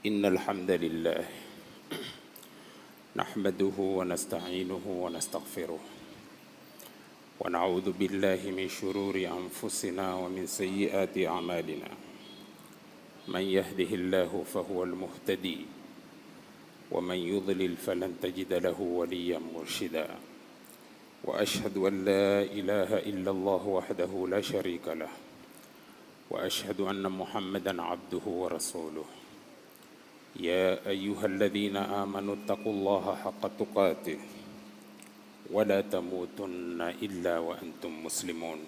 إن الحمد لله نحمده ونستعينه ونستغفره ونعوذ بالله من شرور أنفسنا ومن سيئات أعمالنا. من يهده الله فهو المهتدي ومن يضلل فلن تجد له وليا مرشدا. وأشهد أن لا إله إلا الله وحده لا شريك له وأشهد أن محمدا عبده ورسوله. يا أيها الذين آمنوا اتقوا الله حق تقاته ولا تموتن إلا وأنتم مسلمون.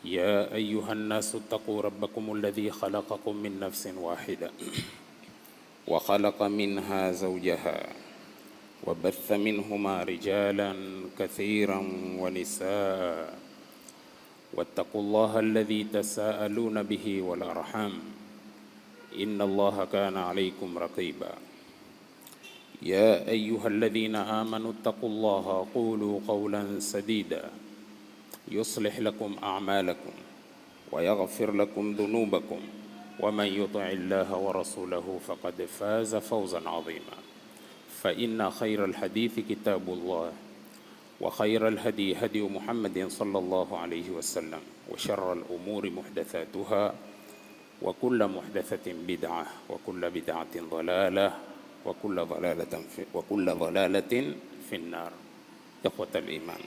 يا أيها الناس اتقوا ربكم الذي خلقكم من نفس واحدة وخلق منها زوجها وبث منهما رجالا كثيرا ونساء واتقوا الله الذي تساءلون به والأرحام إن الله كان عليكم رقيبا. يا أيها الذين آمنوا اتقوا الله قولوا قولا سديدا يصلح لكم أعمالكم ويغفر لكم ذنوبكم ومن يطع الله ورسوله فقد فاز فوزا عظيما. فإن خير الحديث كتاب الله وخير الهدي هدي محمد صلى الله عليه وسلم وشر الأمور محدثاتها وكل محدثة بدعة وكل بدعة ضلالة وكل ضلالة في النار. إخوة الإيمان,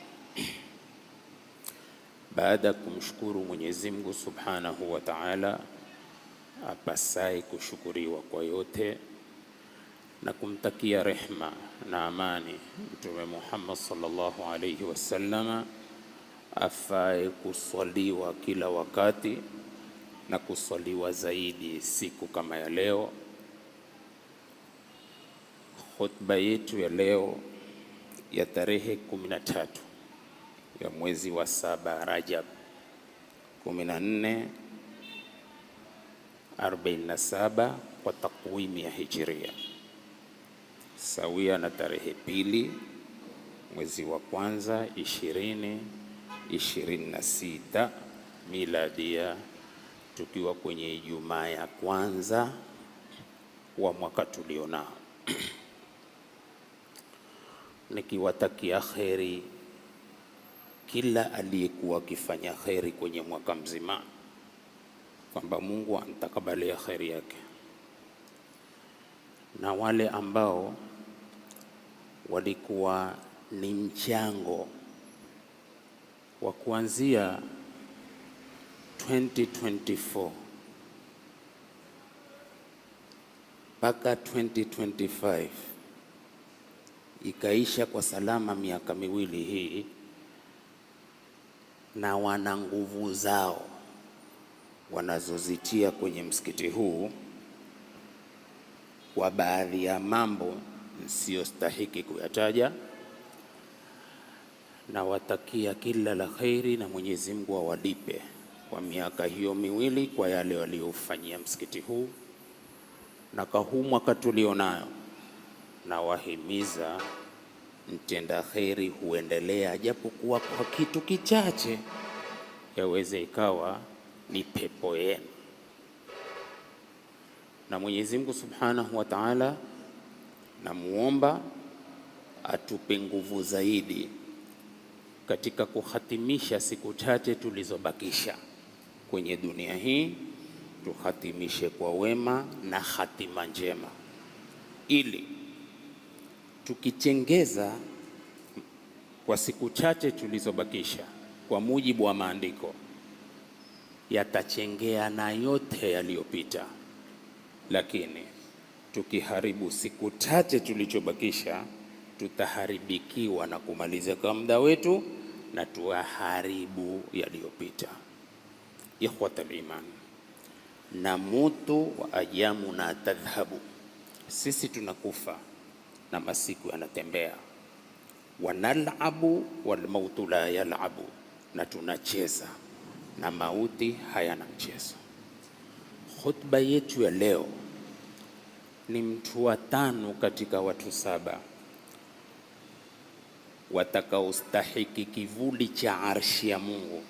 baada ya kumshukuru Mwenyezi Mungu Subhanahu wa Ta'ala apasaye kushukuriwa kwa yote na kumtakia rehma na amani Mtume Muhammad sallallahu alayhi wasallam afaye kuswaliwa kila wakati na kuswaliwa zaidi siku kama ya leo. Khutba yetu ya leo ya tarehe 13 ya mwezi wa 7 Rajab 1447 kwa takwimu ya Hijria, sawia na tarehe 2 mwezi wa kwanza 2026 miladia, tukiwa kwenye Ijumaa ya kwanza wa mwaka tulionao. Nikiwatakia kheri kila aliyekuwa akifanya kheri kwenye mwaka mzima, kwamba Mungu antakabalia kheri yake, na wale ambao walikuwa ni mchango wa kuanzia 2024 mpaka 2025 ikaisha kwa salama miaka miwili hii, na wana nguvu zao wanazozitia kwenye msikiti huu kwa baadhi ya mambo nisiyostahiki kuyataja, na watakia kila la khairi na Mwenyezi Mungu awalipe kwa miaka hiyo miwili kwa yale waliofanyia msikiti huu na kwa huu mwaka tulionayo. Na wahimiza mtenda kheri huendelea, japokuwa kwa kitu kichache, yaweze ikawa ni pepo yenu. Na Mwenyezi Mungu Subhanahu wa Ta'ala namuomba atupe nguvu zaidi katika kuhatimisha siku chache tulizobakisha kwenye dunia hii, tuhatimishe kwa wema na hatima njema, ili tukichengeza kwa siku chache tulizobakisha kwa mujibu wa maandiko, yatachengea na yote yaliyopita. Lakini tukiharibu siku chache tulichobakisha, tutaharibikiwa na kumalizika muda wetu na tuharibu yaliyopita. Ikhwatal iman, namutu wa ayyamuna tadhhabu, sisi tunakufa na masiku yanatembea. Wanalabu walmautu la yalabu, na tunacheza na mauti hayana mchezo. Khutba yetu ya leo ni mtu wa 5 katika watu 7 watakaostahiki kivuli cha arshi ya Mungu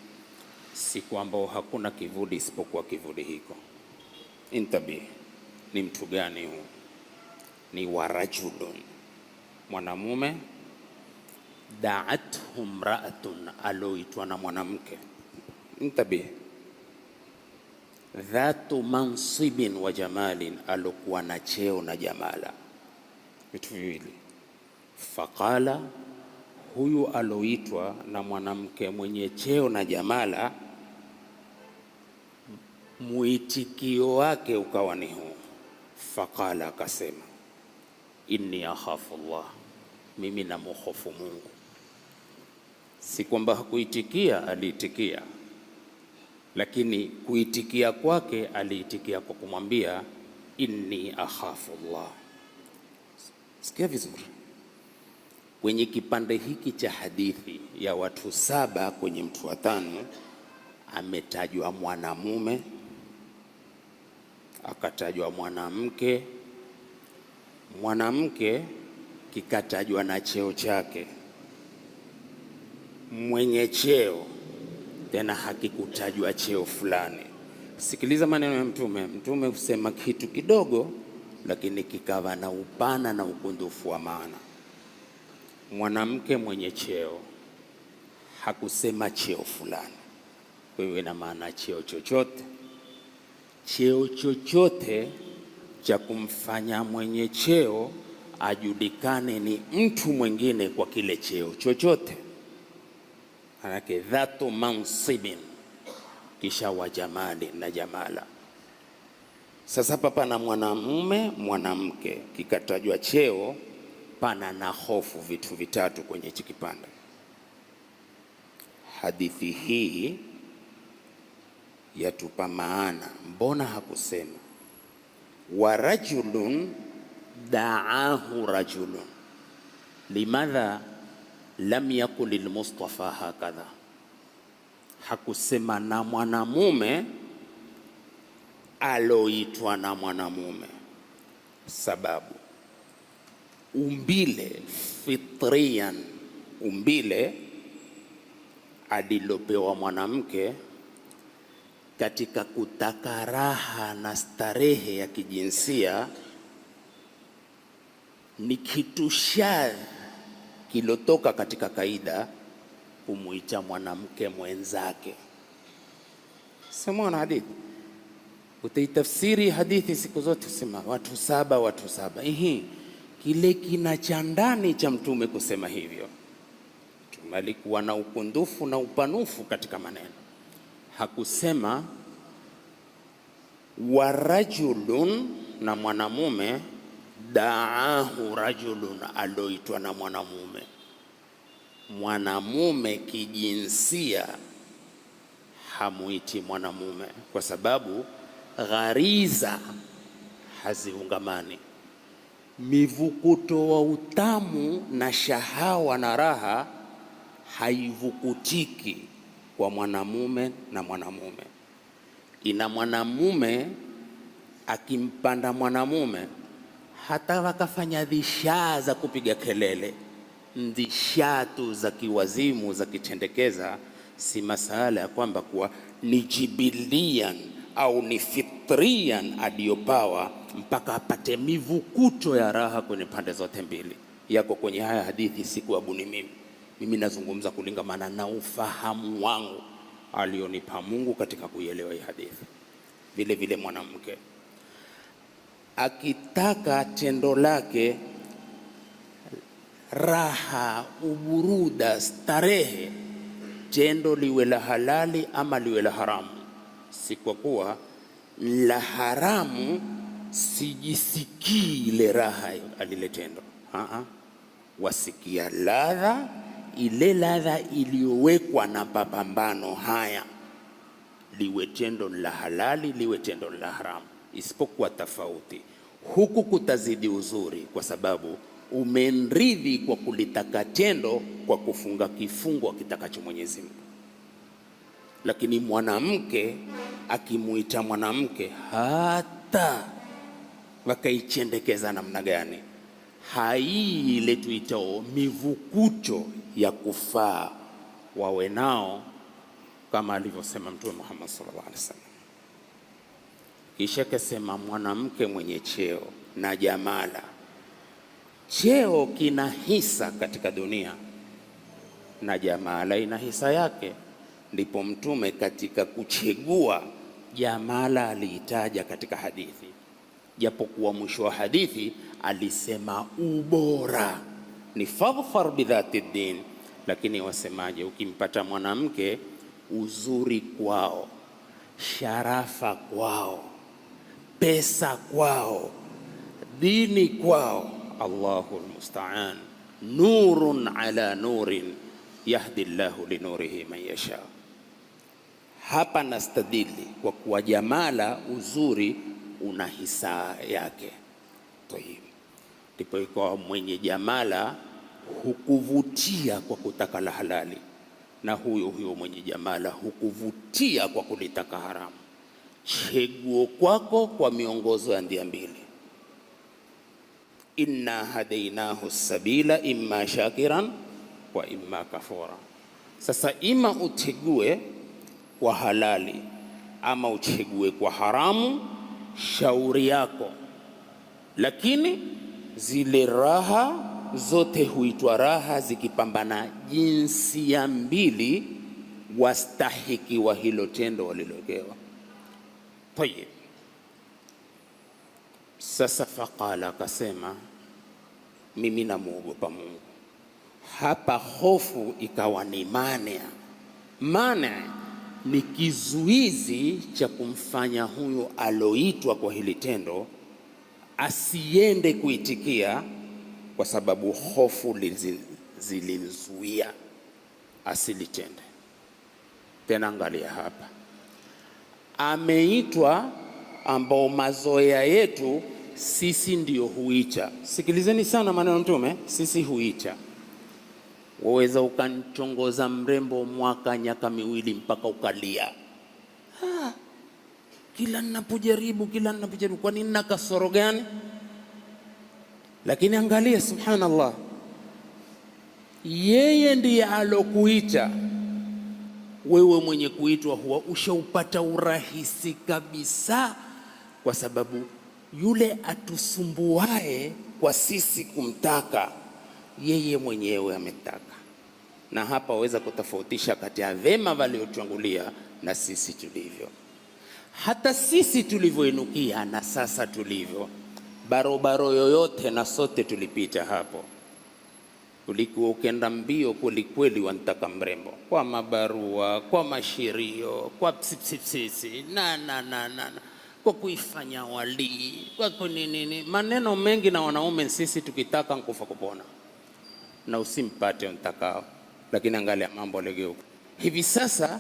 siku ambao hakuna kivuli isipokuwa kivuli hiko. Intabi, ni mtu gani huu? Ni warajulun, mwanamume, da'athu mra'atun, aloitwa na mwanamke. Intabihi, dhatu mansibin wa jamalin, alokuwa na cheo na jamala, vitu viwili. Faqala, huyu aloitwa na mwanamke mwenye cheo na jamala, muitikio wake ukawa ni huu. Faqala, akasema, inni akhafu Allah, mimi namhofu Mungu. Si kwamba hakuitikia, aliitikia, lakini kuitikia kwake aliitikia kwa kumwambia inni akhafu Allah. Sikia vizuri, kwenye kipande hiki cha hadithi ya watu 7 kwenye mtu wa 5 ametajwa mwanamume, akatajwa mwanamke, mwanamke kikatajwa na cheo chake, mwenye cheo tena hakikutajwa cheo fulani. Sikiliza maneno ya Mtume. Mtume husema kitu kidogo, lakini kikawa na upana na ukundufu wa maana. Mwanamke mwenye cheo, hakusema cheo fulani. Kwa hiyo ina maana cheo chochote, cheo chochote cha kumfanya mwenye cheo ajulikane ni mtu mwingine kwa kile cheo chochote. Manake dhatu mansibin, kisha wa jamali na jamala. Sasa hapa pana mwanamume, mwanamke, kikatajwa cheo, pana na hofu, vitu vitatu kwenye hichi kipande. Hadithi hii yatupa maana. Mbona hakusema wa rajulun da'ahu rajulun? Limadha lam yakul lilmustafa hakadha? Hakusema na mwanamume aloitwa na mwanamume. Sababu umbile fitrian, umbile alilopewa mwanamke katika kutaka raha na starehe ya kijinsia ni kitu shadh kilotoka katika kaida kumuita mwanamke mwenzake. Sema hadithi, utaitafsiri hadithi siku zote sema watu 7 watu 7. Kile kina cha ndani cha Mtume kusema hivyo. Mtume alikuwa na ukundufu na upanufu katika maneno. Hakusema wa rajulun, na mwanamume, da'ahu rajulun, aloitwa na mwanamume. Mwanamume kijinsia hamuiti mwanamume, kwa sababu ghariza haziungamani. Mivukuto wa utamu na shahawa na raha haivukutiki kwa mwanamume na mwanamume. Ina mwanamume akimpanda mwanamume, hata wakafanya dhishaa za kupiga kelele, dhishaa tu za kiwazimu za kitendekeza, si masala ya kwamba kuwa ni jibilian au ni fitrian aliyopawa mpaka apate mivukuto ya raha kwenye pande zote mbili. Yako kwenye haya hadithi, sikuabuni mimi nazungumza kulingamana na ufahamu wangu alionipa Mungu katika kuielewa hii hadithi. Vile vile mwanamke akitaka tendo lake raha, uburuda, starehe, tendo liwe la halali ama liwe la haramu. Si kwa kuwa la haramu sijisikii ile raha alile tendo. Wasikia ladha, ile ladha iliyowekwa na mapambano haya, liwe tendo la halali liwe tendo la haramu. Isipokuwa tofauti huku kutazidi uzuri, kwa sababu umenridhi kwa kulitaka tendo kwa kufunga kifungo kitakacho Mwenyezi Mungu. Lakini mwanamke akimuita mwanamke, hata wakaichendekeza namna gani, hai ile tuitao mivukuto ya kufaa wawe nao, kama alivyosema Mtume Muhammad sallallahu alaihi wasallam. Kisha kasema mwanamke mwenye cheo na jamala. Cheo kina hisa katika dunia na jamala ina hisa yake. Ndipo Mtume katika kuchagua jamala aliitaja katika hadithi, japokuwa mwisho wa hadithi alisema ubora ni fadhfar bidhati din. Lakini wasemaje, ukimpata mwanamke uzuri kwao, sharafa kwao, pesa kwao, dini kwao, Allahu almusta'an, nurun ala nurin yahdi Allahu linurihi man yasha. Hapa nastadili kwa kuwa jamala, uzuri una hisa yake. Ndipo ikawa mwenye jamala hukuvutia kwa kutaka la halali, na huyo mwenye jamala hukuvutia kwa kulitaka haramu. Chaguo kwako kwa miongozo ya ndia mbili, inna hadainahu sabila imma shakiran wa imma kafura. Sasa ima uchague kwa halali ama uchague kwa haramu, shauri yako. Lakini zile raha zote huitwa raha zikipambana jinsia mbili wastahiki wa hilo tendo walilogewa. Tayeb, sasa faqala, akasema mimi namuogopa Mungu. Hapa hofu ikawa ni mane ni kizuizi cha kumfanya huyo aloitwa kwa hili tendo asiende kuitikia, kwa sababu hofu zilimzuia asilitende. Tena angalia hapa, ameitwa ambao mazoea yetu sisi ndio huicha. Sikilizeni sana maneno Mtume, sisi huicha. Waweza ukanchongoza mrembo mwaka nyaka miwili mpaka ukalia, kila ninapojaribu, kwa nini, na kasoro gani? Lakini angalia, subhanallah, yeye ndiye alokuita wewe. Mwenye kuitwa huwa ushaupata urahisi kabisa, kwa sababu yule atusumbuae kwa sisi kumtaka yeye mwenyewe ametaka. Na hapa waweza kutofautisha kati ya vema waliotangulia na sisi tulivyo. Hata sisi tulivyoinukia na sasa tulivyo, barobaro yoyote na sote tulipita hapo. Ulikuwa ukenda mbio kwelikweli, wantaka mrembo kwa mabarua, kwa mashirio, kwa psipsipsisi kwa kuifanya walii, kwa kunini, maneno mengi. Na wanaume sisi tukitaka nkufa kupona na usimpate untakao. Lakini angalia mambo legeuka hivi sasa,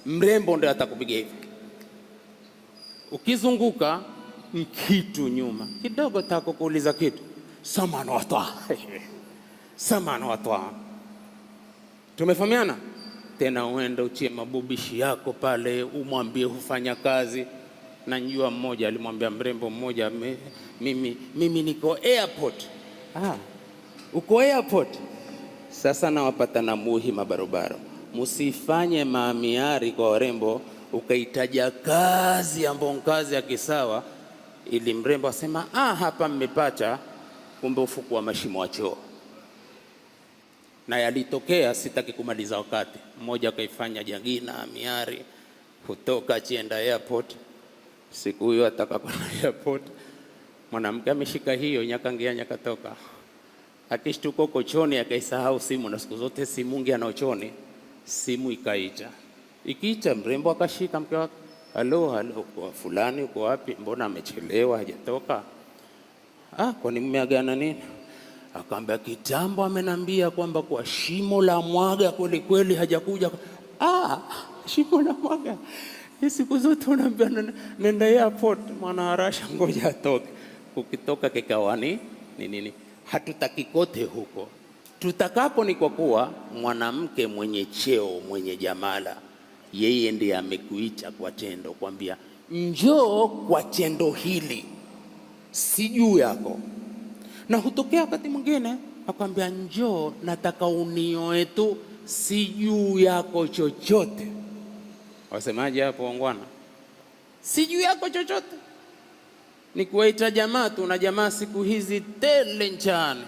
mrembo ndio atakupiga hivi, ukizunguka kitu nyuma kidogo, tako kuuliza kitu samana watwa. Tumefahamiana? Tena uende uchie mabubishi yako pale, umwambie hufanya kazi. Na njua mmoja alimwambia mrembo mmoja, mimi niko airport. Uko airport? Sasa nawapata na muhima barobaro, musifanye maamiari kwa warembo ukaitaja kazi ambao kazi ya kisawa, ili mrembo asema hapa mmepata, kumbe ufuku wa mashimo wa choo. Na yalitokea, sitaki kumaliza wakati, mmoja akaifanya jangina amiari, kutoka chienda airport. Siku hiyo ataka kwa airport, mwanamke ameshika hiyo nyakangia nyakatoka, akishtuka kochoni akaisahau simu, na siku zote simu ngia na uchoni. Simu ikiita mrembo akashika mke wake, halo, kwa fulani uko wapi? Mbona amechelewa hajatoka? Kwani mmeagana nini? Akaambia kitambo amenambia kwamba kwa shimo la mwaga kweli kweli hajakuja. Shimo la mwaga, siku zote unaambia nenda airport, mwana harasha ngoja atoke. Ukitoka kikawani nini? Hatutaki kote huko. Tutakapo ni kwa kuwa mwanamke mwenye cheo, mwenye jamala, yeye ndiye amekuita kwa tendo, kwambia njoo kwa tendo hili, si juu yako. Na hutokea wakati mwingine akwambia njoo, nataka unioe tu, si juu yako chochote. Wasemaje hapo wangwana? Si juu yako chochote. ni kuwaita jamaa tu, na jamaa siku hizi tele nchani.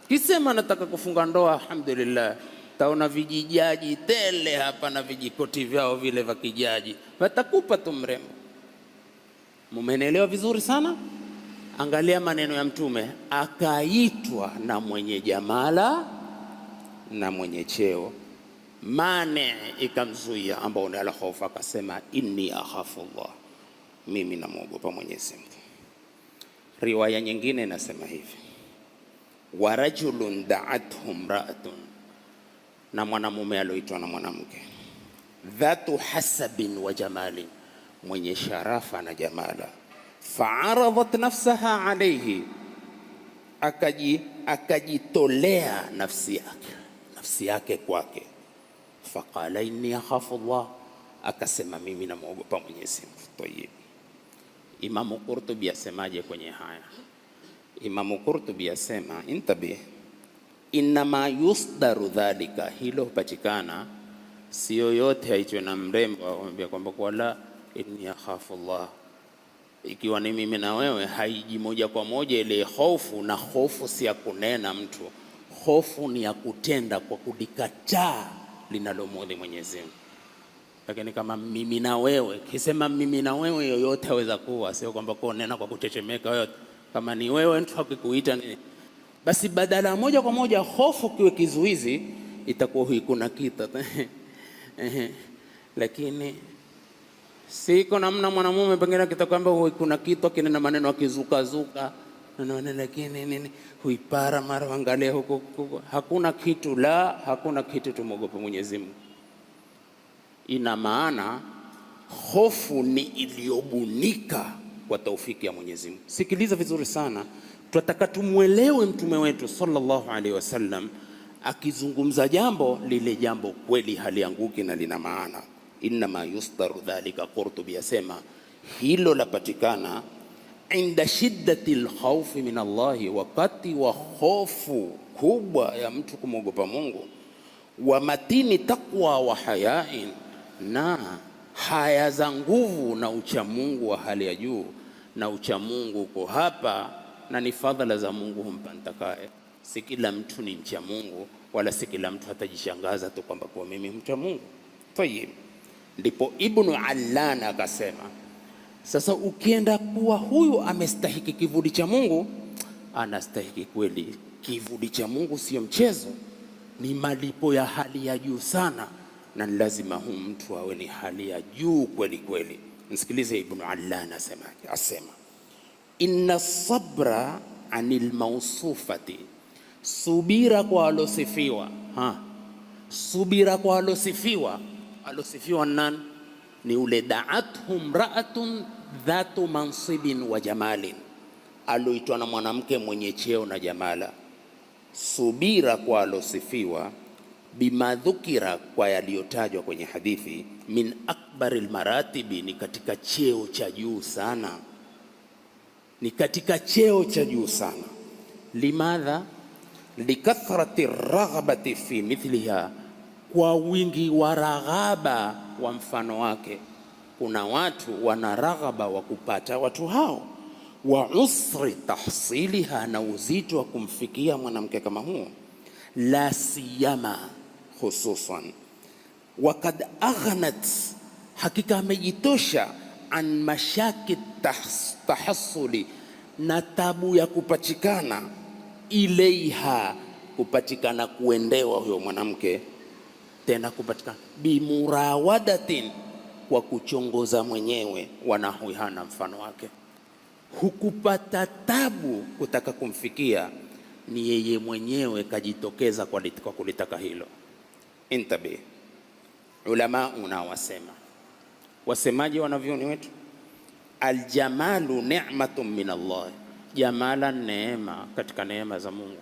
Kisema nataka kufunga ndoa, alhamdulillah, taona vijijaji tele hapa na vijikoti vyao vile vya kijaji, watakupa tu mrembo. Mumenelewa vizuri sana? Angalia maneno ya Mtume, akaitwa na mwenye jamala na mwenye cheo, mane ikamzuia, ambao ni al-khawf, akasema inni akhafu Allah, mimi namuogopa Mwenyezi Mungu. Riwaya nyingine inasema hivi, wa rajulun da'athu imra'atun, na mwanamume aloitwa na mwanamke, dhatu hasabin wa jamalin, mwenye sharafa na jamala, fa'aradat nafsaha alayhi, akajitolea nafsi yake kwake. Faqala inni akhafu Allah, akasema mimi namuogopa Mwenyezi Mungu. Tayeb, Imamu Qurtubi asemaje kwenye haya? Imamu Qurtubi asema, intabi, inma yusdaru dhalika, hilo hupatikana, sio yote haitwe na mrembo amwambia kwamba wala inni akhafu Allah. Ikiwa ni mimi na wewe, haiji moja kwa moja ile hofu, na hofu si ya kunena mtu, hofu ni ya kutenda kwa kudikataa linalomudhi Mwenyezi Mungu. Lakini kama mimi na wewe, kisema mimi na wewe, yoyote haweza kuwa, sio kwamba kunena kwa kutetemeka yote. Kama ni wewe mtu hakikuita nini, basi badala moja kwa moja hofu kiwe kizuizi, itakuwa hui kuna kita. Lakini siko namna mwanamume pengine kitakwamba hui kuna kitu kinena maneno akizuka lakini nini huipara mara angalia huko, hakuna kitu, la hakuna kitu. Tumogope Mwenyezi Mungu. Ina maana hofu ni iliyobunika kwa taufiki ya Mwenyezi Mungu. Sikiliza vizuri sana, tunataka tumuelewe mtume wetu sallallahu alaihi wasallam akizungumza jambo, lile jambo kweli halianguki na lina maana. Inma yusdaru dhalika, Qurtubi yasema hilo lapatikana inda shiddati alkhawfi min Allahi, wakati wa hofu kubwa ya mtu kumwogopa Mungu, wa matini taqwa wa hayain, na haya za nguvu na uchamungu wa hali ya juu. Na uchamungu uko hapa, na ni fadhala za Mungu humpa ntakaye. Si kila mtu ni mcha Mungu, wala si kila mtu hatajishangaza tu kwamba kwa mimi mcha Mungu. Tayeb, ndipo Ibn Allan akasema, sasa ukienda kuwa huyu amestahiki kivuli cha Mungu, anastahiki kweli kivuli cha Mungu, sio mchezo, ni malipo ya hali ya juu sana, na lazima huyu mtu awe ni hali ya juu kweli kweli. Msikilize Ibn Allan asema inna sabra anil mausufati, subira kwa alosifiwa. Subira kwa alosifiwa. Alosifiwa nani? Ni ule da'athum ra'atun dhatu mansibin wa jamalin, aloitwa na mwanamke mwenye cheo na jamala. Subira kwa alosifiwa, bima dhukira, kwa yaliyotajwa kwenye hadithi, min akbaril maratibi, ni katika cheo cha juu sana, ni katika cheo cha juu sana. Limadha? Likathrati raghabati fi mithliha, kwa wingi wa raghaba wa mfano wake. Kuna watu wana raghaba wa kupata watu hao, wa usri tahsiliha, na uzito wa kumfikia mwanamke kama huo. La siyama, hususan, wakad aghnat, hakika amejitosha, an mashaki tahassuli, na tabu ya kupatikana, ilaiha, kupatikana kuendewa huyo mwanamke, tena kupatikana bimurawadatin, kwa kuchongoza mwenyewe, wanahuihana mfano wake. Hukupata tabu kutaka kumfikia, ni yeye mwenyewe kajitokeza kwa kulitaka hilo. Intabi, ulama unawasema, wasemaji wanavyoni wetu, aljamalu ni'matun min Allah, jamala neema katika neema za Mungu.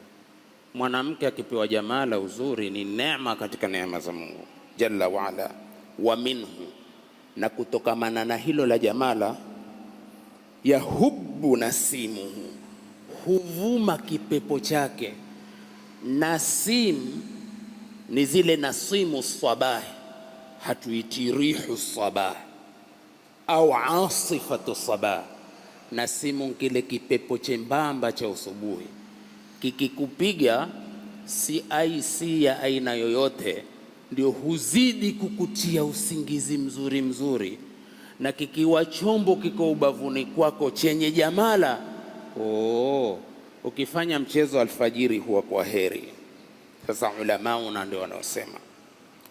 Mwanamke akipewa jamala, uzuri, ni neema katika neema za Mungu jalla wa ala. Wa minhu, na kutokamana na hilo la jamala, yahubbu nasimuhu, huvuma kipepo chake. Nasim ni zile nasimu sabahi, hatuiti rihu sabah au asifatu sabah, Nasimu kile kipepo chembamba cha usubuhi, kikikupiga si IC ya aina yoyote, ndio huzidi kukutia usingizi mzuri mzuri. Na kikiwa chombo kiko ubavuni kwako chenye jamala, ukifanya mchezo alfajiri huwa kwa heri. Sasa ulamauna ndio wanaosema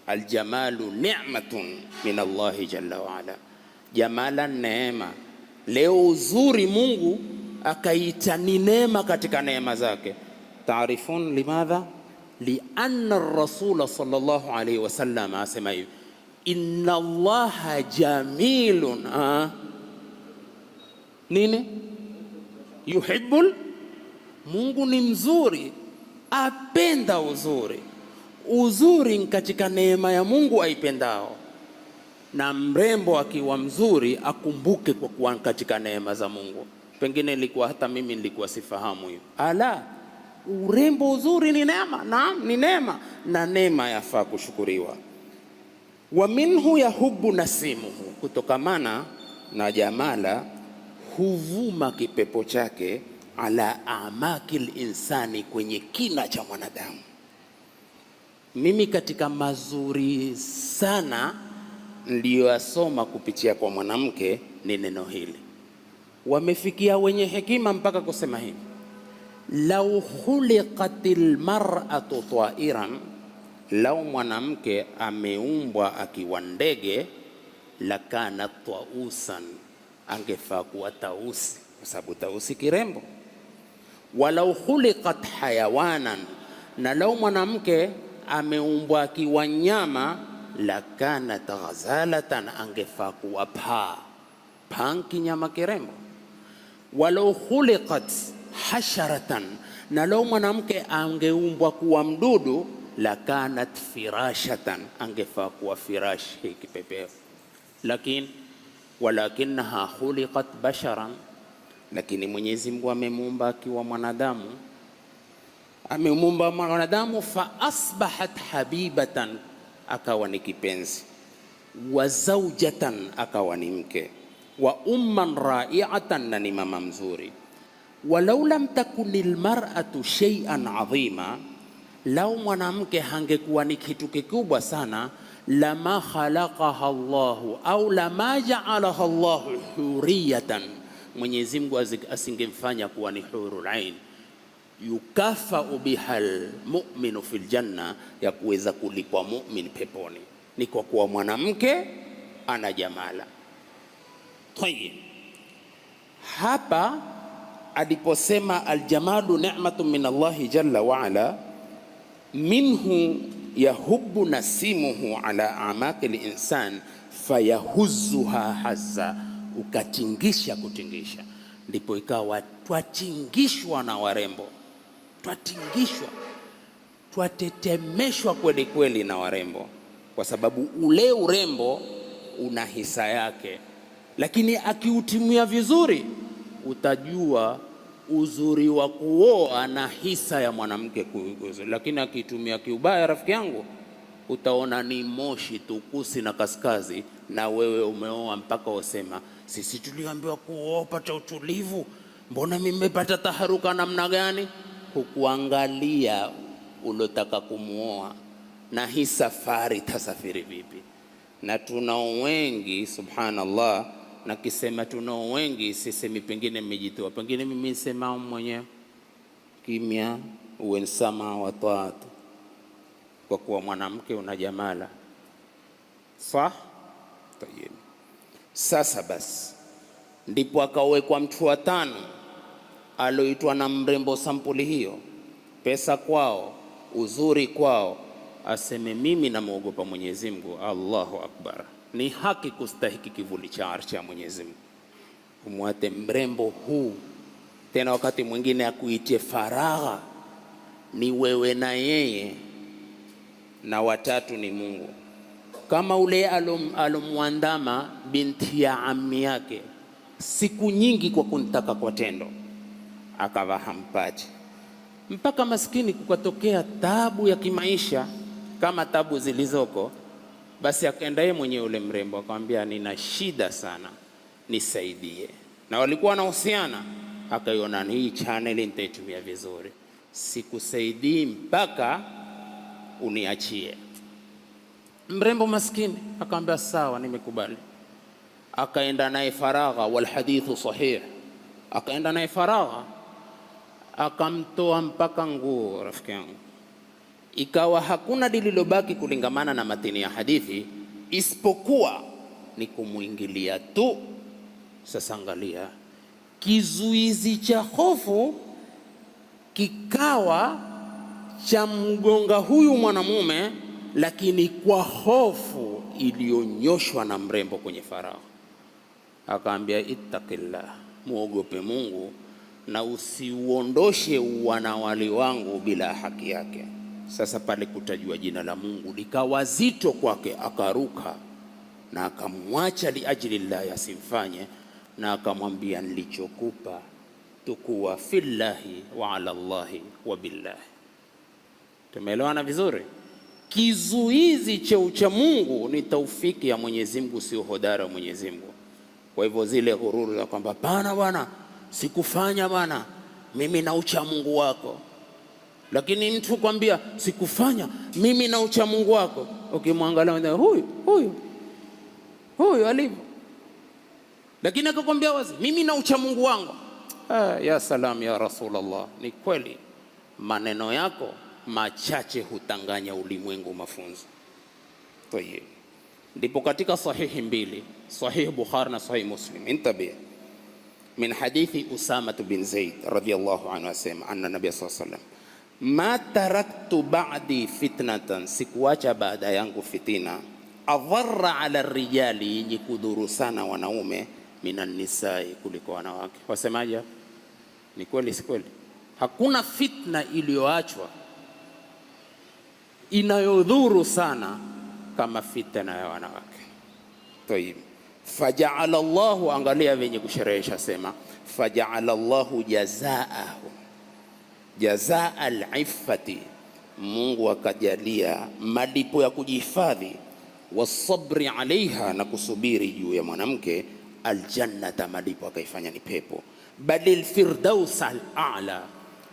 aljamalu ni'matun min Allahi jalla wa ala, jamala neema. Leo uzuri Mungu akaita ni neema katika neema zake. Taarifun limadha? Lianna ar-rasul sallallahu alayhi wasallam asema hivi, inna Allaha jamilun nini yuhibbul, Mungu ni mzuri, apenda uzuri. Uzuri katika neema ya Mungu aipendao, na mrembo akiwa mzuri akumbuke kwa kuwa katika neema za Mungu. Pengine ilikuwa hata mimi nilikuwa sifahamu hiyo. Ala, urembo uzuri ni neema. Naam, ni neema, na neema yafaa kushukuriwa. Wa minhu yahubu nasimuhu, kutokamana na jamala huvuma kipepo chake ala amakil insani, kwenye kina cha mwanadamu. Mimi katika mazuri sana niliyoyasoma kupitia kwa mwanamke ni neno hili. Wamefikia wenye hekima mpaka kusema hivi, lau khuliqatil mar'atu ta'iran, lau mwanamke ameumbwa akiwa ndege, lakana tausan, angefaa kuwa tausi, kwa sababu tausi kirembo. Walau khuliqat hayawanan, na lau mwanamke ameumbwa akiwa nyama, lakana ghazalatan, angefaa kuwa paa. Panki nyama kirembo. Walau khuliqat hasharatan, na lau mwanamke angeumbwa kuwa mdudu, lakanat firashatan, angefaa kuwa firash, hii kipepeo. Lakini walakinaha khuliqat basharan, lakini Mwenyezi Mungu amemuumba akiwa mwanadamu. Amemuumba mwanadamu, fa asbahat habibatan, akawa ni kipenzi, wa zawjatan, akawa ni mke, wa umman ra'iatan, na ni mama mzuri. Walau lam takunil mar'atu shay'an adhima, lau mwanamke hangekuwa ni kitu kikubwa sana, lama khalaqaha Allahu au lama ja'alaha Allahu huriyatan, Mwenyezi Mungu asingemfanya kuwa ni hurul ain, yukafau bihal mu'minu fil janna, ya kuweza kulipwa mu'min peponi. Ni kwa kuwa mwanamke ana jamala. Tayyib, hapa aliposema aljamalu ni'matun min Allahi jalla wa ala, minhu yahubu nasimuhu ala amakil insan fayahuzzuha hazza, ukatingisha kutingisha. Ndipo ikawa twatingishwa na warembo, twatingishwa, twatetemeshwa kweli kweli na warembo, kwa sababu ule urembo una hisa yake. Lakini akiutimia vizuri, utajua uzuri wa kuoa na hisa ya mwanamke kuuza. Lakini akitumia kiubaya, rafiki yangu, utaona ni moshi tukusi na kaskazi, na wewe umeoa mpaka usema sisi tuliambiwa kuoa upate utulivu, mbona mimi nimepata taharuka namna gani? Hukuangalia ulotaka kumuoa na hii safari tasafiri vipi. Na tunao wengi, subhanallah, na kisema tunao wengi, sisemi pengine mmejitoa, pengine mimi nisema mwenyewe kimya, uwensama wa taat, kwa kuwa mwanamke una jamala. Sah? Tayyib. Sasa basi ndipo akawekwa mtu wa tano aloitwa na mrembo sampuli hiyo, pesa kwao, uzuri kwao, aseme mimi namuogopa Mwenyezi Mungu. Allahu akbar. Ni haki kustahiki kivuli cha arshi ya Mwenyezi Mungu. Umwate mrembo huu, tena wakati mwingine akuitie faragha, ni wewe na yeye, na watatu ni Mungu. Kama ule alomwandama binti ya ammi yake siku nyingi kwa kuntaka kwa tendo, akawa hampati, mpaka maskini kukatokea tabu ya kimaisha kama tabu zilizoko. Basi akaenda yeye mwenyewe ule mrembo, akamwambia nina shida sana, nisaidie. na walikuwa wanahusiana. Akaiona hii channel nitaitumia vizuri, sikusaidii mpaka uniachie. Mrembo maskini akamwambia sawa, nimekubali. Akaenda naye faragha, wal hadithu sahih. Akaenda naye faragha, akamtoa mpaka nguo, rafiki yangu. Ikawa hakuna lililobaki kulingamana na matini ya hadithi isipokuwa ni kumuingilia tu. Sasa angalia, kizuizi cha hofu kikawa cha mgonga huyu mwanamume, lakini kwa hofu iliyonyoshwa na mrembo kwenye faragha. Akaambia ittaqillah, muogope Mungu na usiuondoshe wanawali wangu bila haki yake. Sasa pale kutajua jina la Mungu likawa zito kwake, akaruka na akamwacha liajili Allah asimfanye, na akamwambia nilichokupa tukuwa fillahi wa ala Allahi wa billahi. Tumeelewana vizuri? Kizuizi cha ucha Mungu ni taufiki ya Mwenyezi Mungu, sio hodara Mwenyezi Mungu. Kwa hivyo zile ghururi za kwamba pana bwana sikufanya bwana mimi na ucha Mungu wako, lakini mtu kwambia sikufanya mimi na ucha Mungu wako, ukimwangalia huyu alivyo, lakini akakwambia wazi mimi na ucha Mungu wangu. Ya salam ya Rasulullah, ni kweli maneno yako machache hutanganya ulimwengu mafunzo. Tayeb, ndipo katika sahihi mbili, sahih Bukhari na sahih Muslim, intabi min hadithi Usama bin Zaid radiyallahu anhu asema anna nabiy sallallahu alayhi wasallam ma taraktu ba'di fitnatan, sikuacha baada yangu fitina, adharra ala rijali, yenye kudhuru sana wanaume, minan nisai, kuliko wanawake. Wasemaje? Ni kweli si kweli? Hakuna fitna iliyoachwa inayodhuru sana kama fitna ya wanawake. Tayib, faja'ala Allahu, angalia venye kusherehesha, sema faja'ala Allahu jazaahu jazaa al-iffati, Mungu akajalia malipo ya kujihifadhi, wasabri alaiha, na kusubiri juu ya mwanamke, aljannata, malipo akaifanya ni pepo, bali firdaus al-a'la,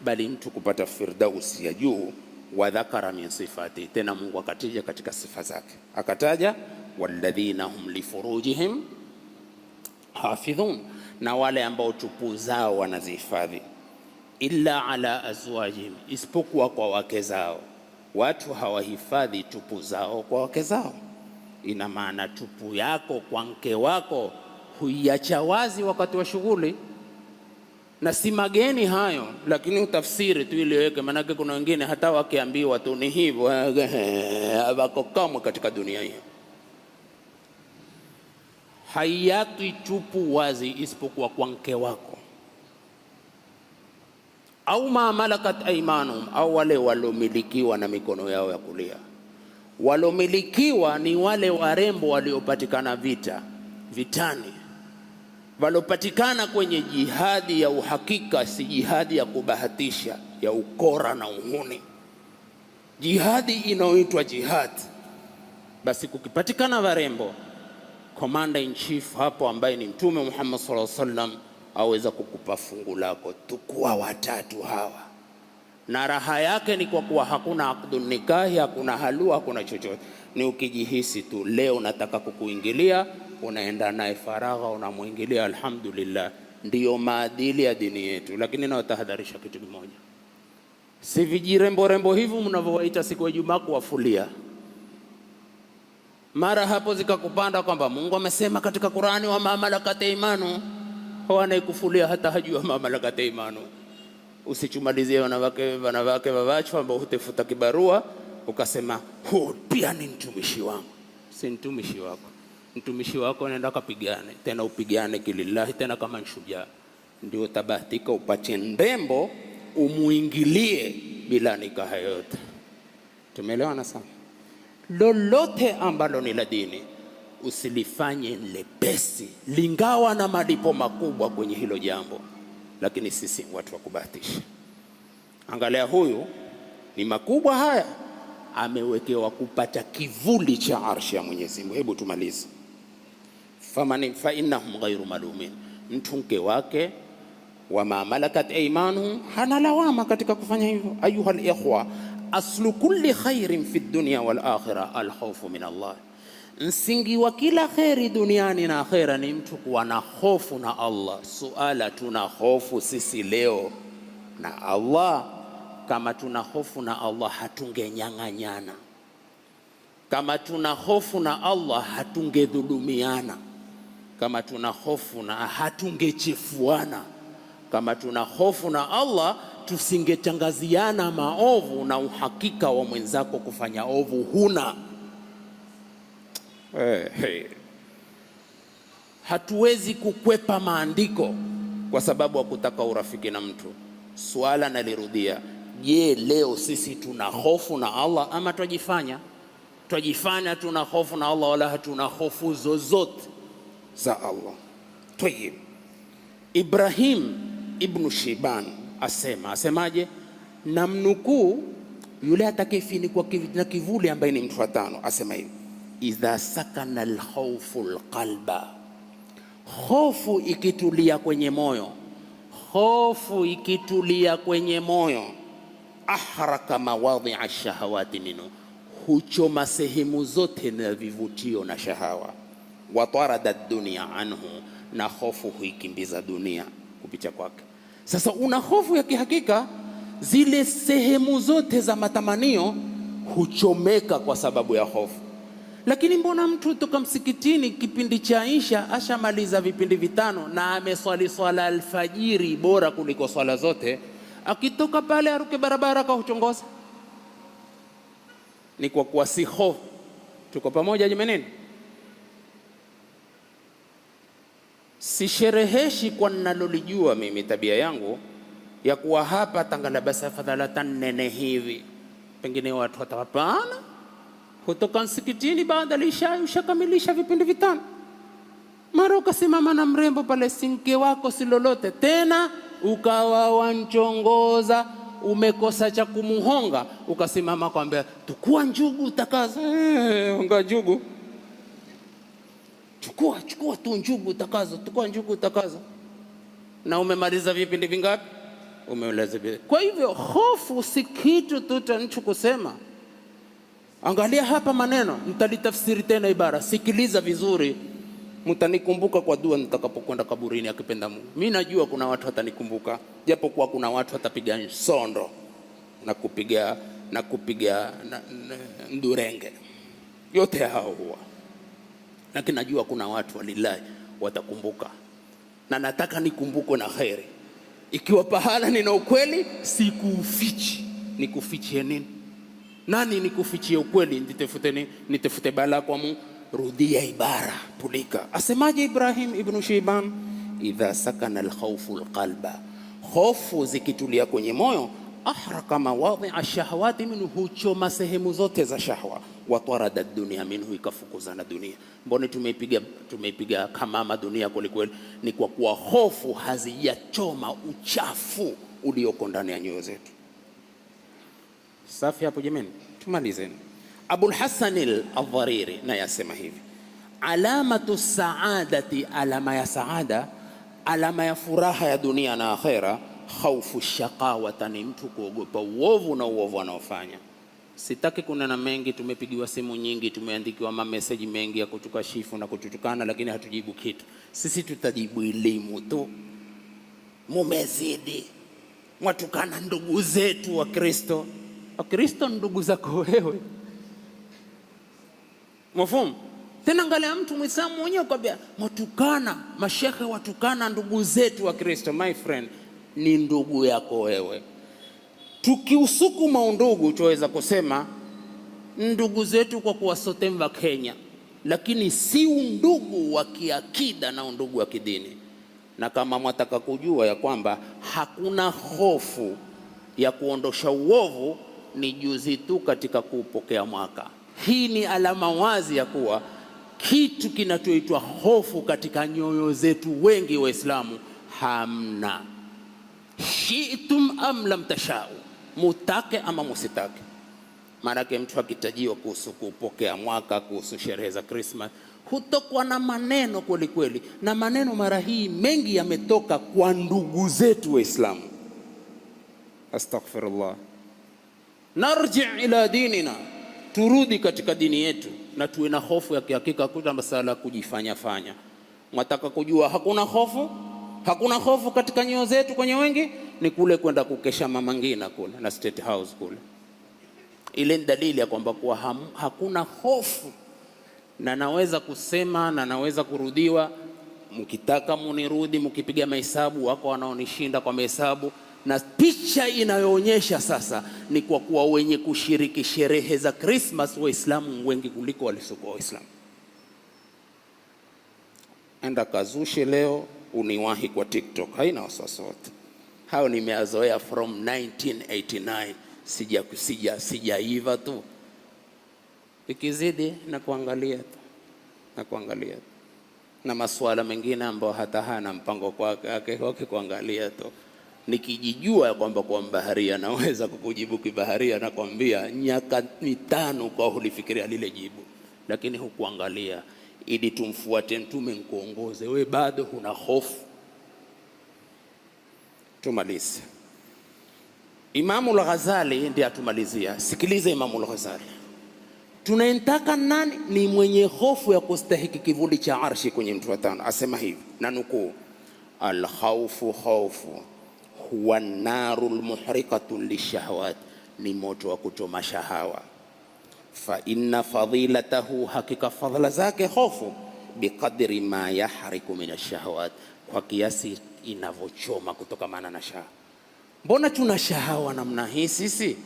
bali mtu kupata firdaus ya juu. Wa dhakara min sifati, tena Mungu akataja katika sifa zake, akataja walladhina hum li furujihim hafidhun, na wale ambao tupu zao wanazihifadhi, illa ala azwajihim, isipokuwa kwa wake zao. Watu hawahifadhi tupu zao kwa wake zao. Ina maana tupu yako kwa mke wako huiacha wazi wakati wa shughuli, na si mageni hayo, lakini utafsiri tu iliyoweke. Maanake kuna wengine hata wakiambiwa tu ni hivyo wako kamwe katika dunia hii. Hayati tupu wazi isipokuwa kwa mke wako, au ma malakat aymanum, au wale walomilikiwa na mikono yao ya kulia. Walomilikiwa ni wale warembo waliopatikana vitani, walopatikana kwenye jihadi ya uhakika, si jihadi ya kubahatisha ya ukora na uhuni, jihadi inayoitwa jihad. Basi kukipatikana warembo, commander in chief hapo ambaye ni Mtume Muhammad sallallahu alaihi wasallam aweza kukupa fungu lako, tukua watatu hawa, na raha yake ni kwa kuwa hakuna akdun nikahi, hakuna halua, hakuna chochote. Ni ukijihisi tu leo nataka kukuingilia, unaenda naye faragha, unamuingilia, alhamdulillah. Ndiyo maadili ya dini yetu. Lakini na watahadharisha kitu kimoja, si vijirembo rembo hivyo mnavyowaita siku ya Ijumaa kuwafulia, mara hapo zikakupanda kwamba Mungu amesema katika Qur'ani wa ma malakat aymanu, wanaikufulia hata hajua ma malakat aymanu. Usichumalizie wanawake wawacho ambao hutefuta kibarua ukasema pia ni mtumishi wangu. Si mtumishi wako. Mtumishi wako nenda kapigane, tena upigane kilillahi, tena kama shujaa, ndio tabahatika upate ndembo umuingilie bila nikaha yote. Tumeelewana sana? Lolote ambalo ni la dini usilifanye lepesi, lingawa na malipo makubwa kwenye hilo jambo, lakini sisi watu wa kubahatisha. Angalia, huyu ni makubwa haya, amewekewa kupata kivuli cha arshi ya Mwenyezi Mungu. Hebu tumalize. Fa innahum ghairu malumin, mtu mke wake, wama malakat aymanuhum, hana lawama katika kufanya hivyo. Ayuha al-ikhwa, aslu kulli khairin fi dunya wal akhirah al-khawfu min Allah. Msingi wa kila khairi duniani na akhera ni mtu kuwa na hofu na Allah. Suala, tuna hofu sisi leo na Allah? Kama tuna hofu na Allah hatungenyang'anyana. Kama tuna hofu na Allah hatungedhulumiana. Kama tuna hofu na hatungechefuana. Kama tuna hofu na Allah tusingetangaziana maovu, na uhakika wa mwenzako kufanya ovu huna. Hatuwezi kukwepa maandiko kwa sababu wa kutaka urafiki na mtu. Swala nalirudia, je, leo sisi tuna hofu na Allah ama twajifanya tuna hofu na Allah, wala hatuna hofu zozote za Allah? Tayyib, Ibrahim ibn Shiban asemaje? Namnukuu yule atakayefinikwa na kivuli ambaye ni mtu wa tano, asema hivi: idha sakana alkhawfu alqalba, hofu ikitulia kwenye moyo, hofu ikitulia kwenye moyo, ahraka mawadhi'a ash-shahawati minhu, huchoma sehemu zote na vivutio na shahawa, wa tarada ad-dunya anhu, na hofu huikimbiza dunia kupitia kwake. Sasa una hofu ya kihakika, zile sehemu zote za matamanio huchomeka kwa sababu ya hofu. Lakini mbona mtu toka msikitini kipindi cha Isha ashamaliza vipindi vitano na ameswali swala alfajiri bora kuliko swala zote, akitoka pale aruke barabara kwa kuchongoza? Ni kwa kuwa si hofu. Tuko pamoja jamani? Sishereheshi kwa ninalolijua mimi, tabia yangu ya kuwa hapa Tangala basi afadhalatan nene hivi, pengine watu watapana kutoka msikitini baada ya Isha ushakamilisha vipindi vitano, mara ukasimama na mrembo pale, sinke wako si lolote tena, ukawa wanchongoza, umekosa cha kumuhonga, ukasimama kwambia tukua njugu utakaza. Unga njugu, chukua tu njugu utakaza, tukua njugu utakaza, na umemaliza vipindi vingapi? Umeeleza. Kwa hivyo hofu si kitu tu cha mtu kusema. Angalia hapa maneno, mtalitafsiri tena ibara, sikiliza vizuri, mtanikumbuka kwa dua nitakapokwenda kaburini akipenda Mungu. Mimi najua kuna watu watanikumbuka, japo kwa kuna watu watapiga sondo na kupiga ndurenge, yote hao huwa, lakini najua kuna watu walilahi watakumbuka, na nataka nikumbukwe na khairi. Ikiwa pahala nina ukweli sikufichi, nikufichie nini? Nani nikufichie ukweli? Nitafute bala kwa Mungu? Rudia ibara, pulika. Asemaje Ibrahim ibn Shiban? Idha sakana alkhawfu alqalba, hofu zikitulia kwenye moyo, ahraka mawadhi'a ash-shahawati minhu, huchoma sehemu zote za shahwa, wa tarada ad-dunya minhu, ikafukuza na dunia. Mbona tumeipiga kama dunia kweli? Ni kwa kuwa hofu hazijachoma uchafu ulioko ndani ya nyoyo zetu. Safi hapo jamani, tumalizeni. Abul Hasan al-Dhariri na yasema hivi: alamatu saadati, alama ya saada, alama ya furaha ya dunia na akhera, khawfu shaqawata, ni mtu kuogopa uovu na uovu anaofanya. Sitaki kunena mengi, tumepigiwa simu nyingi, tumeandikiwa message mengi ya kutukashifu na kututukana, lakini hatujibu kitu. Sisi tutajibu elimu tu. Mumezidi, mwatukana ndugu zetu wa Kristo. Wakristo ndugu zako wewe, mfumo tena. Angalia mtu Muislamu mwenyewe kwambia mwatukana mashekhe, watukana ndugu zetu wa Kristo. My friend, ni ndugu yako wewe. Tukiusukuma undugu tuweza kusema ndugu zetu kwa kuwa sote mwa Kenya, lakini si undugu wa kiakida na undugu wa kidini. Na kama mwataka kujua ya kwamba hakuna hofu ya kuondosha uovu, ni juzi tu katika kupokea mwaka. Hii ni alama wazi ya kuwa kitu kinachoitwa hofu katika nyoyo zetu wengi Waislamu hamna. Shi'tum am lam tashau, mutake ama musitake. Maanake mtu akitajiwa kuhusu kupokea mwaka, kuhusu sherehe za Christmas, hutokwa na maneno kweli kweli, na maneno mara hii mengi yametoka kwa ndugu zetu Waislamu. Astaghfirullah. Narji ila dinina, turudi katika dini yetu na tuwe na hofu ya kihakika, kuta masala kujifanya fanya. Mwataka kujua hakuna hofu? Hakuna hofu katika nyoyo zetu kwenye wengi, ni kule kwenda kukesha Mama Ngina kule na State House kule. Ile ni dalili ya kwamba kuwa hakuna hofu. Na naweza kusema na naweza kurudiwa, mkitaka munirudi, mkipiga mahesabu, wako wanaonishinda kwa mahesabu. Na picha inayoonyesha sasa ni kwa kuwa wenye kushiriki sherehe za Christmas Waislamu wengi kuliko walisokuwa Waislamu. Enda kazushe leo uniwahi kwa TikTok, haina wasiwasi wote. Hao nimeazoea from 1989, sijaiva tu. Ikizidi na kuangalia tu. Na masuala mengine ambayo hata hana mpango kwake kuangalia tu. Nikijijua kwamba kwa baharia naweza kukujibu kibaharia, na kwambia nyaka 5 kwa ulifikiria lile jibu, lakini hukuangalia ili tumfuate Mtume nkuongoze. We bado huna hofu. Tumalize. Imamu al-Ghazali ndiye atumalizia. Sikiliza Imamu al-Ghazali. Tunayemtaka nani? Ni mwenye hofu ya kustahiki kivuli cha arshi kwenye mtu wa 5. Asema hivi na nukuu: al-khawfu khawfu huwa narul muhriqatu lishahawat, ni moto wa kuchoma shahawa. Fa inna fadilatahu, hakika fadhila zake hofu, biqadri ma yahriku min ashahawat, kwa kiasi inavyochoma kutokamana na shahawa. Mbona tuna shahawa namna hii sisi?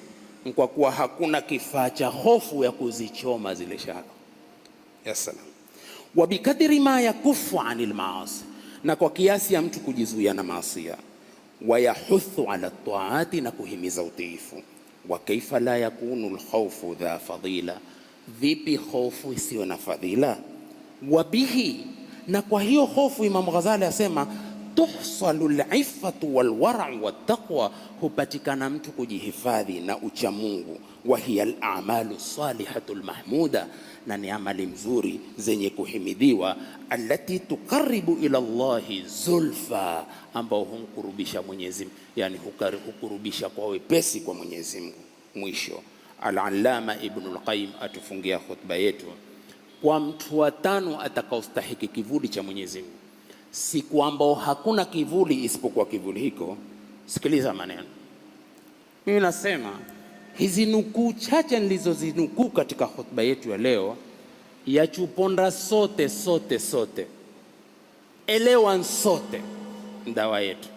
Kwa kuwa hakuna kifaa cha hofu ya kuzichoma zile shahawa. Ya salam. Wa bikadri ma yakufu anil maasi, na kwa kiasi ya mtu kujizuia na maasiya. Wa yahuthu ala taati, na kuhimiza utiifu. Wa kaifa la yakunu alkhawfu dha fadila, vipi hofu isiwe na fadhila? Wa bihi, na kwa hiyo hofu Imam Ghazali asema tuhsalu al-iffatu wal-wara'u wat-taqwa, hupatikana mtu kujihifadhi na ucha Mungu. Wa hiya al-a'malu salihatu al-mahmuda, na ni amali mzuri zenye kuhimidiwa. Allati tuqarribu ila Allahi zulfa, ambao humkurubisha Mwenyezi Mungu, yani hukurubisha kwa wepesi kwa Mwenyezi Mungu. Mwisho al-Allama Ibn al-Qayyim atufungia khutba yetu kwa mtu wa 5 atakaostahiki kivuli cha Mwenyezi Mungu, siku ambao hakuna kivuli isipokuwa kivuli hiko. Sikiliza maneno. Mimi nasema hizi nukuu chache nilizozinukuu katika hotuba yetu ya leo yachuponda sote. Elewa sote dawa yetu,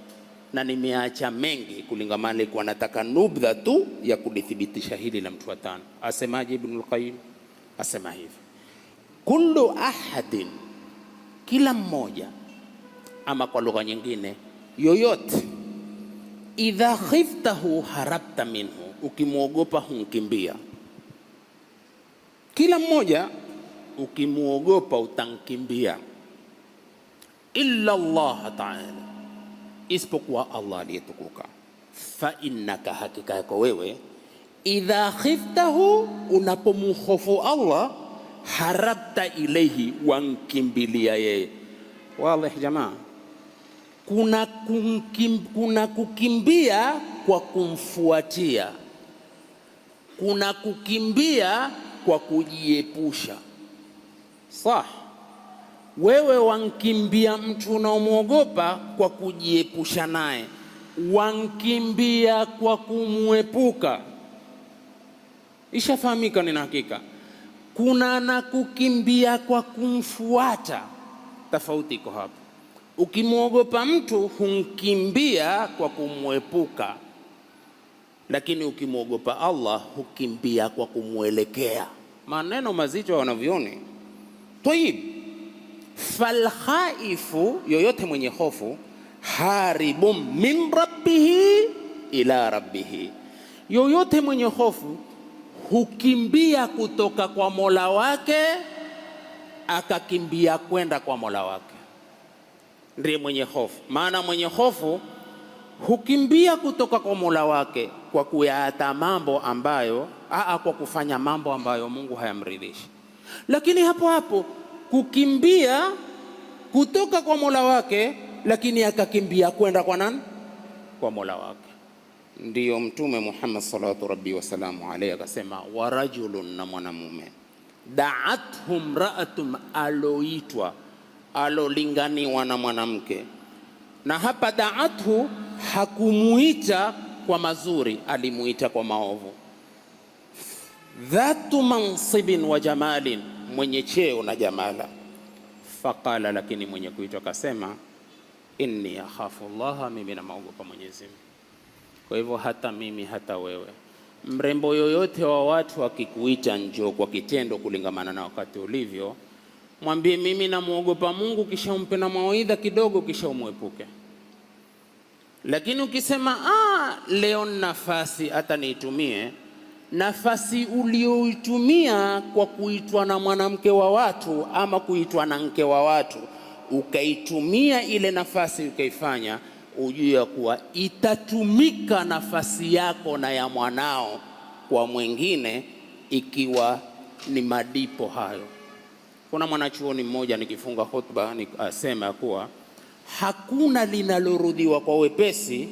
na nimeacha mengi kulingamana kwa nataka nubdha tu ya kulithibitisha hili la mtu wa 5. Asemaje Ibn al-Qayyim? Asema hivi: kullu ahadin, kila mmoja, ama kwa lugha nyingine yoyote, idha khiftahu harabta minhu, ukimuogopa humkimbia. Kila mmoja ukimuogopa utamkimbia. Illa Allah ta'ala, isipokuwa Allah aliyetukuka. Fa innaka, hakika yako wewe, idha khiftahu, unapomhofu Allah, harabta ilayhi, wankimbilia yeye. Wallahi jamaa, kuna kukimbia kwa kumfuatia, kuna kukimbia kwa kujiepusha. Sah, wewe wankimbia mtu unaomwogopa kwa kujiepusha naye, wankimbia kwa kumwepuka. Ishafahamika ni hakika. Kuna na kukimbia kwa kumfuata, tofauti iko hapa. Ukimwogopa mtu humkimbia kwa kumwepuka, lakini ukimwogopa Allah hukimbia kwa kumwelekea. Maneno mazito wanavioni. Tayib, fal khaifu, yoyote mwenye hofu, haribum min rabbihi ila rabbihi, yoyote mwenye hofu hukimbia kutoka kwa Mola wake akakimbia kwenda kwa Mola wake. Ndiye mwenye hofu. Maana mwenye hofu hukimbia kutoka kwa Mola wake kwa kuyaacha mambo ambayo kwa kufanya mambo ambayo Mungu hayamridhishi. Lakini hapo hapo kukimbia kutoka kwa Mola wake, lakini akakimbia kwenda kwa nani? Kwa Mola wake. Ndiyo Mtume Muhammad sallallahu rabbi wasalamu alayhi akasema, wa rajulun, na mwanamume, da'athum ra'atun, aloitwa alolinganiwa na mwanamke. Na hapa da'athu hakumuita kwa mazuri, alimuita kwa maovu. Dhatu mansibin wa jamalin, mwenye cheo na jamala. Faqala, lakini mwenye kuitwa akasema, inni akhafu Allah, mimi namuogopa Mwenyezi Mungu. Kwa hivyo hata mimi, hata wewe, mrembo yoyote wa watu akikuita njoo kwa kitendo kulingamana na wakati ulivyo, mwambie mimi namuogopa Mungu, kisha umpe na mawaidha kidogo, kisha umwepuke. Lakini ukisema leo nafasi hata niitumie, nafasi ulioitumia kwa kuitwa na mwanamke wa watu ama kuitwa na mke wa watu, ukaitumia ile nafasi ukaifanya, ujue ya kuwa itatumika nafasi yako na ya mwanao kwa mwingine, ikiwa ni madipo hayo. Kuna mwanachuoni mmoja nikifunga hotuba asema kuwa hakuna linalorudhiwa kwa wepesi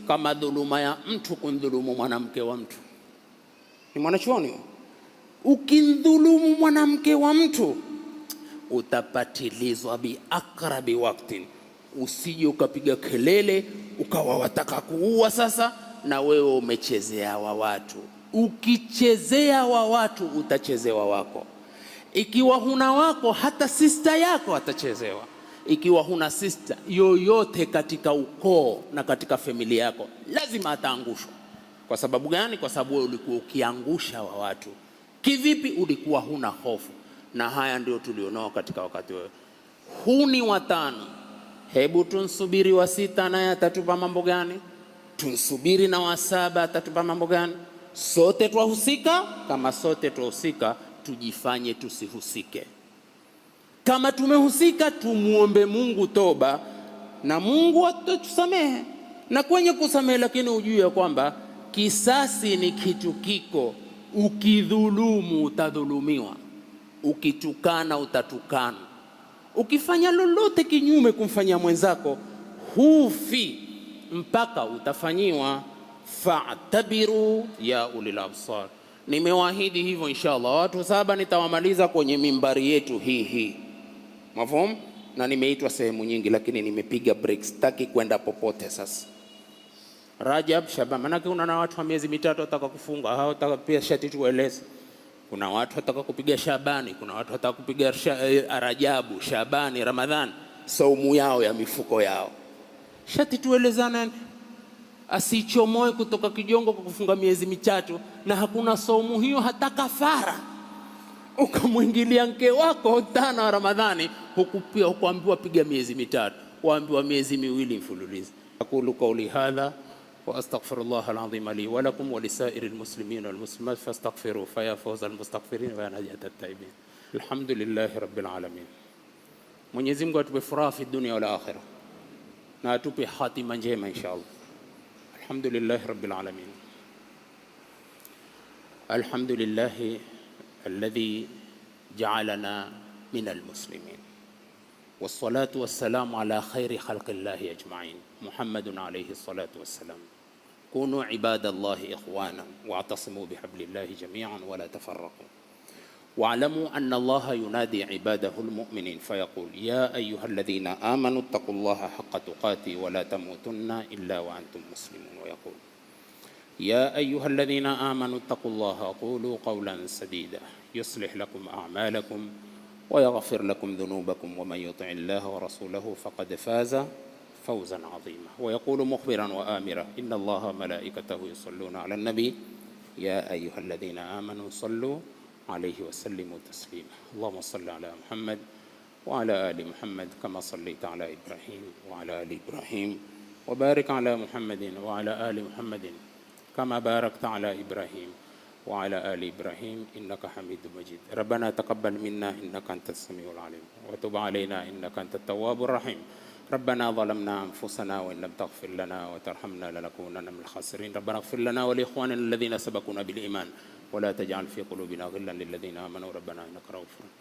kama dhuluma ya mtu kumdhulumu mwanamke wa mtu. Ni mwanachuoni. Ukimdhulumu mwanamke wa mtu utapatilizwa bi akrabi waktin. Usije ukapiga kelele ukawa wataka kuua sasa, na wewe umechezea wa watu. Ukichezea wa watu utachezewa wako. Ikiwa huna wako, hata sister yako atachezewa. Ikiwa huna sister yoyote katika ukoo na katika familia yako, lazima ataangushwa. Kwa sababu gani? Kwa sababu wewe ulikuwa ukiangusha wa watu. Kivipi? Ulikuwa huna hofu. Na haya ndio tulionao katika wakati wewe. Huni watano, hebu tunsubiri wa sita, naye atatupa mambo gani? Tunsubiri na wa saba, atatupa mambo gani? Sote twahusika. Kama sote twahusika, tujifanye tusihusike. Kama tumehusika, tumuombe Mungu toba, na Mungu atatusamehe. Na kwenye kusamehe, lakini ujue kwamba kisasi ni kitu kiko. Ukidhulumu utadhulumiwa, ukitukana utatukana, ukifanya lolote kinyume kumfanyia mwenzako hufi mpaka utafanyiwa. Fa'tabiru ya ulil absar. Nimewaahidi hivyo inshallah. Watu 7 nitawamaliza kwenye mimbari yetu hii. Mafhum? Na nimeitwa sehemu nyingi, lakini nimepiga break, sitaki kwenda popote sasa. Rajab, Shaban, manake una watu wa miezi mitatu wataka kufunga, hao wataka pia shati tueleze. Kuna watu wataka kupiga Shabani, kuna watu wataka kupiga Rajabu, Shabani, Ramadhani, saumu yao ya mifuko yao. Shati tuelezana, asichomoe kutoka kijongo kwa kufunga miezi mitatu na hakuna saumu hiyo hata kafara. Ukamwingilia mke wako tana wa Ramadhani, hukupia hukuambiwa piga miezi mitatu, waambiwa miezi miwili mfululizo. Aqulu qawli hadha wa astaghfirullah alazim li wa lakum wa lisairil muslimin wal muslimat fastaghfiruhu fa ya fawzal mustaghfirin wa najat at-taibin. Alhamdulillahi rabbil alamin. Mwenyezi Mungu atupe furaha fi dunya wal akhirah, na atupe hatima njema inshallah. Alhamdulillahi rabbil alamin. Alhamdulillahi alladhi ja'alana minal muslimin. Wassalatu wassalamu ala khairi khalqillahi ajma'in. Muhammadun alayhi salatu wassalam. Kunu ibadallahi ikhwana wa'tasimu bihablillahi jami'an wa la tafarraqu. واعلموا أن الله ينادي عباده المؤمنين فيقول يا أيها الذين آمنوا اتقوا الله حق تقاته ولا تموتن إلا وأنتم مسلمون. ويقول يا أيها الذين آمنوا اتقوا الله وقولوا قولا سديدا يصلح لكم أعمالكم ويغفر لكم ذنوبكم ومن يطع الله ورسوله فقد فاز فوزا عظيما. ويقول مخبرا وآمرا إن الله وملائكته يصلون على النبي يا أيها الذين آمنوا صلوا عليه وسلموا تسليما. اللهم صل على محمد وعلى آل محمد كما صليت على إبراهيم وعلى آل إبراهيم وبارك على محمد وعلى آل محمد كما باركت على إبراهيم وعلى آل إبراهيم إنك حميد مجيد. ربنا تقبل منا إنك أنت السميع العليم وتب علينا إنك أنت التواب الرحيم. ربنا ظلمنا أنفسنا وإن لم تغفر لنا وترحمنا لنكونن من الخاسرين. ربنا اغفر لنا ولإخواننا الذين سبقونا بالإيمان ولا تجعل في قلوبنا غلا للذين آمنوا ربنا إنك رؤوف رحيم.